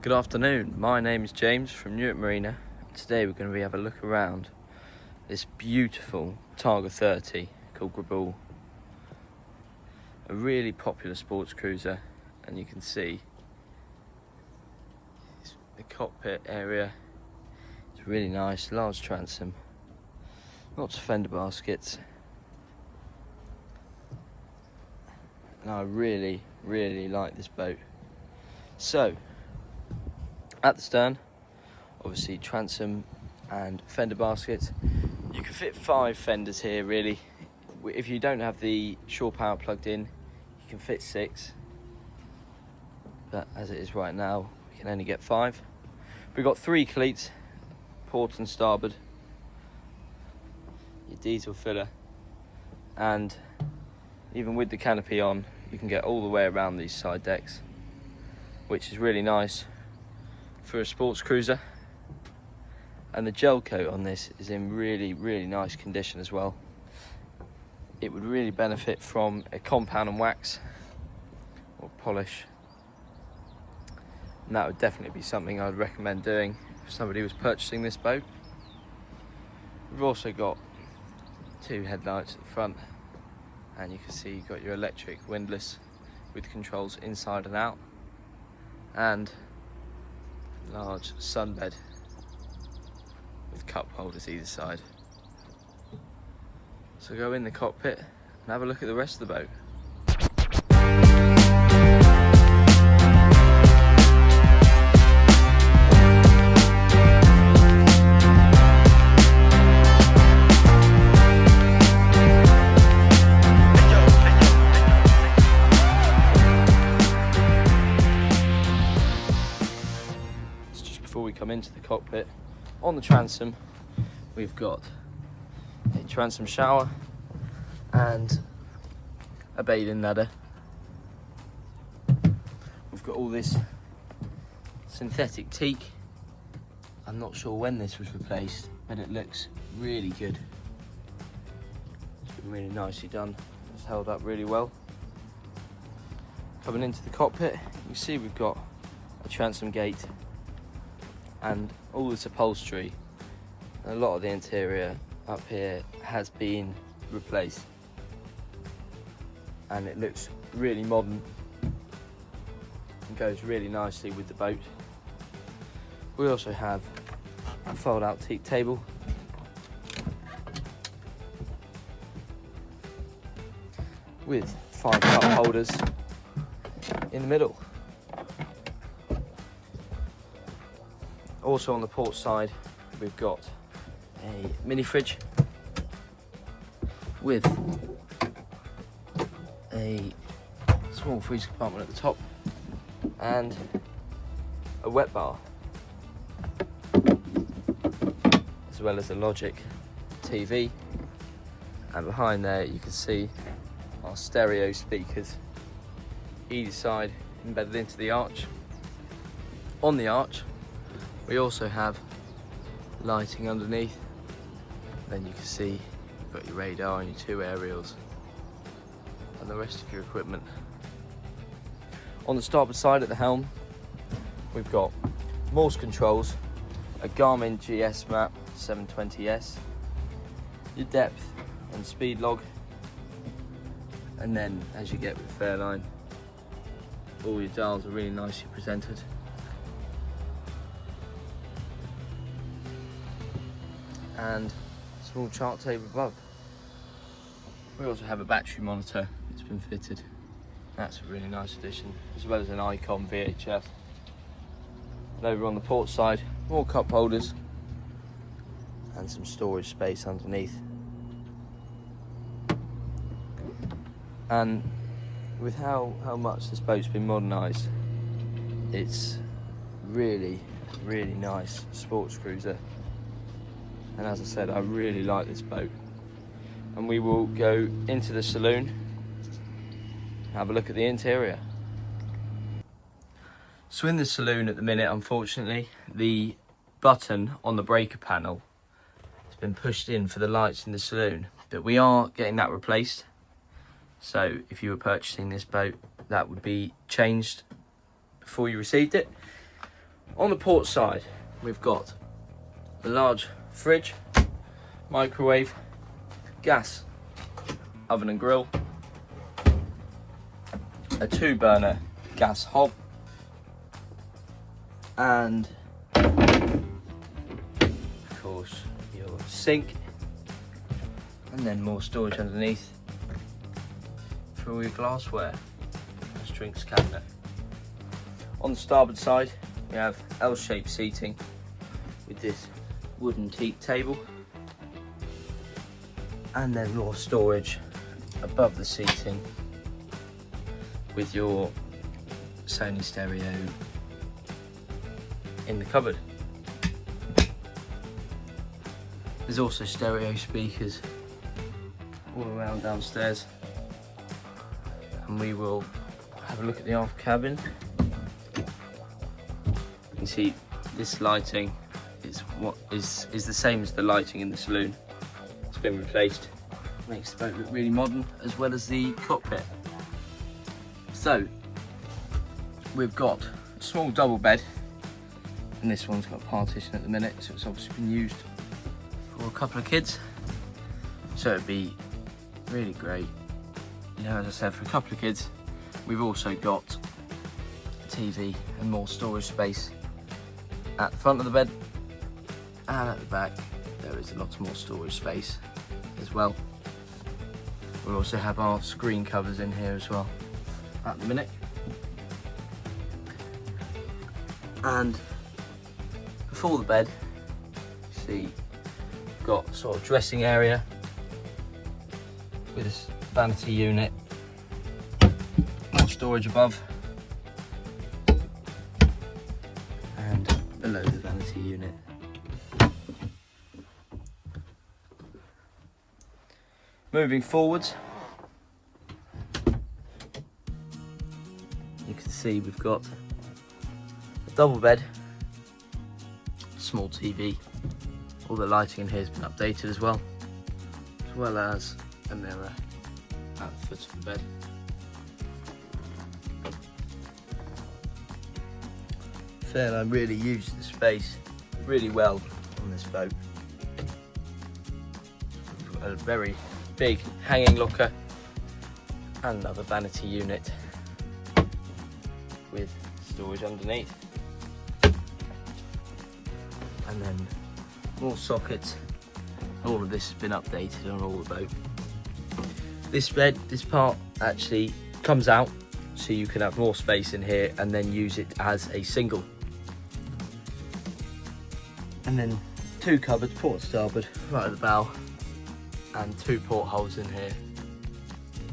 Good afternoon, my name is James from Newark Marina. Today we're going to have a look around this beautiful Targa 30 called Gribouille. A really popular sports cruiser, and you can see the cockpit area. It's really nice, large transom, lots of fender baskets. And I really like this boat. So, at the stern, obviously transom and fender baskets. You can fit 5 fenders here really. If you don't have the shore power plugged in, you can fit 6. But as it is right now, we can only get 5. We've got 3 cleats, port and starboard, your diesel filler, and even with the canopy on, you can get all the way around these side decks, which is really nice for a sports cruiser. And the gel coat on this is in really nice condition as well. It would really benefit from a compound and wax or polish, and that would definitely be something I'd recommend doing if somebody was purchasing this boat. We've also got 2 headlights at the front, and you can see you've got your electric windlass with controls inside and out, and large sunbed with cup holders either side. So go in the cockpit and have a look at the rest of the boat. Before we come into the cockpit, on the transom we've got a transom shower and a bathing ladder. We've got all this synthetic teak. I'm not sure when this was replaced, but it looks really good. It's been really nicely done. It's held up really well. Coming into the cockpit, you can see we've got a transom gate and all this upholstery. A lot of the interior up here has been replaced, and it looks really modern and goes really nicely with the boat. We also have a fold out teak table with 5 cup holders in the middle. Also on the port side, we've got a mini fridge with a small freezer compartment at the top and a wet bar, as well as a Logic TV. And behind there you can see our stereo speakers either side embedded into the arch. On the arch we also have lighting underneath. Then you can see you've got your radar and your 2 aerials and the rest of your equipment. On the starboard side at the helm, we've got Morse controls, a Garmin GS map 720S, your depth and speed log, and then as you get with Fairline, all your dials are really nicely presented. And a small chart table above. We also have a battery monitor that's been fitted. That's a really nice addition, as well as an Icon VHF. And over on the port side, more cup holders and some storage space underneath. And with how much this boat's been modernised, it's really nice sports cruiser. And as I said, I really like this boat. And we will go into the saloon and have a look at the interior. So in the saloon at the minute, unfortunately, the button on the breaker panel has been pushed in for the lights in the saloon, but we are getting that replaced. So if you were purchasing this boat, that would be changed before you received it. On the port side, we've got a large fridge, microwave, gas oven and grill, a 2-burner gas hob, and of course your sink, and then more storage underneath for all your glassware. This drinks cabinet. On the starboard side, we have L-shaped seating with this wooden teak table, and then more storage above the seating with your Sony stereo in the cupboard. There's also stereo speakers all around downstairs, and we will have a look at the aft cabin. You can see this lighting is the same as the lighting in the saloon. It's been replaced. Makes the boat look really modern, as well as the cockpit. So we've got a small double bed, and this one's got a partition at the minute, so it's obviously been used for a couple of kids. So it'd be really great, you know, as I said, for a couple of kids. We've also got a TV and more storage space at the front of the bed, and at the back there is lots more storage space as well. We also have our screen covers in here as well at the minute. And before the bed, you see we've got sort of dressing area with this vanity unit, more storage above and below the vanity unit. Moving forwards, you can see we've got a double bed, small TV, all the lighting in here has been updated as well as a mirror at the foot of the bed. Fairline really used the space really well on this boat. We've got a very big hanging locker and another vanity unit with storage underneath, and then more sockets. All of this has been updated on all the boat. This bed, this part actually comes out, so you can have more space in here and then use it as a single. And then 2 cupboards, port and starboard, right at the bow, and 2 portholes in here,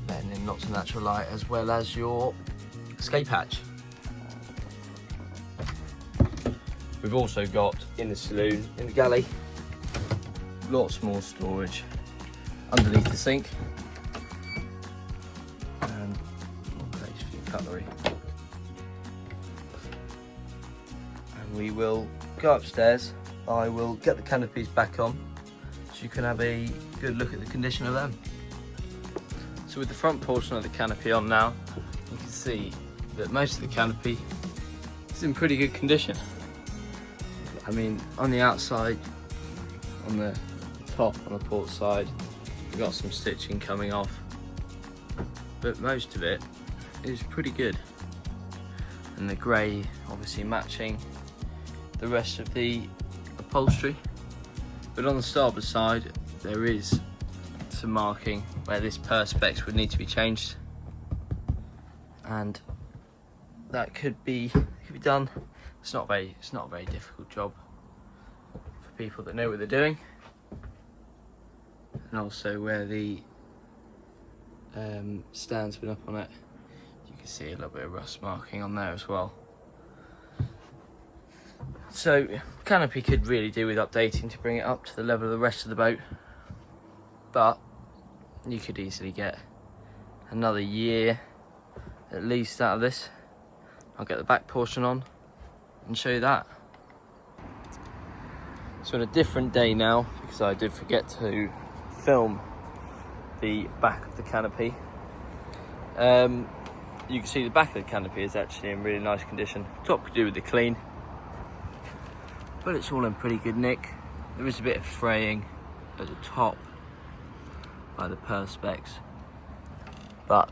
letting in lots of natural light, as well as your escape hatch. We've also got, in the saloon, in the galley, lots more storage underneath the sink, and more place for your cutlery. And we will go upstairs. I will get the canopies back on so you can have a good look at the condition of them. So with the front portion of the canopy on now, you can see that most of the canopy is in pretty good condition. I mean, on the outside, on the top, on the port side, we've got some stitching coming off, but most of it is pretty good. And the grey obviously matching the rest of the upholstery. But on the starboard side, there is some marking where this perspex would need to be changed, and that could be done. It's not a very difficult job for people that know what they're doing. And also where the stand's been up on it, you can see a little bit of rust marking on there as well. So canopy could really do with updating to bring it up to the level of the rest of the boat, but you could easily get another year at least out of this. I'll get the back portion on and show you that. So on a different day now, because I did forget to film the back of the canopy, you can see the back of the canopy is actually in really nice condition. Top could do with the clean, but it's all in pretty good nick. There is a bit of fraying at the top by the perspex, but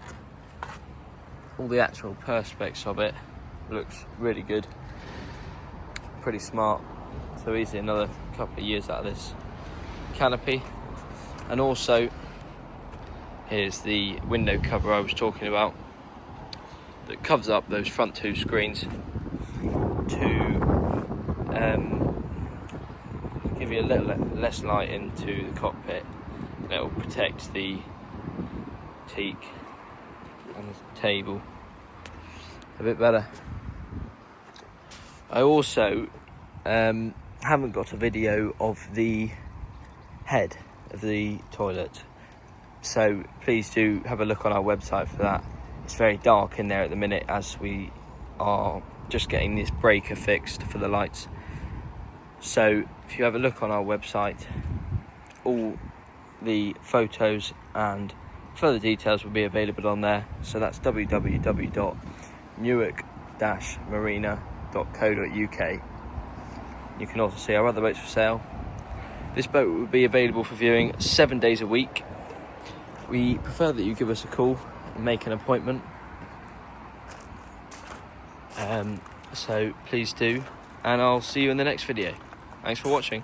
all the actual perspex of it looks really good, pretty smart. So easily another couple of years out of this canopy. And also here's the window cover I was talking about that covers up those front two screens to give you a little less light into the cockpit, and it will protect the teak and the table a bit better. I also haven't got a video of the head of the toilet, so please do have a look on our website for that. It's very dark in there at the minute as we are just getting this breaker fixed for the lights. So if you have a look on our website, all the photos and further details will be available on there. So that's www.newark-marina.co.uk. You can also see our other boats for sale. This boat will be available for viewing 7 days a week. We prefer that you give us a call and make an appointment. So please do, and I'll see you in the next video. Thanks for watching.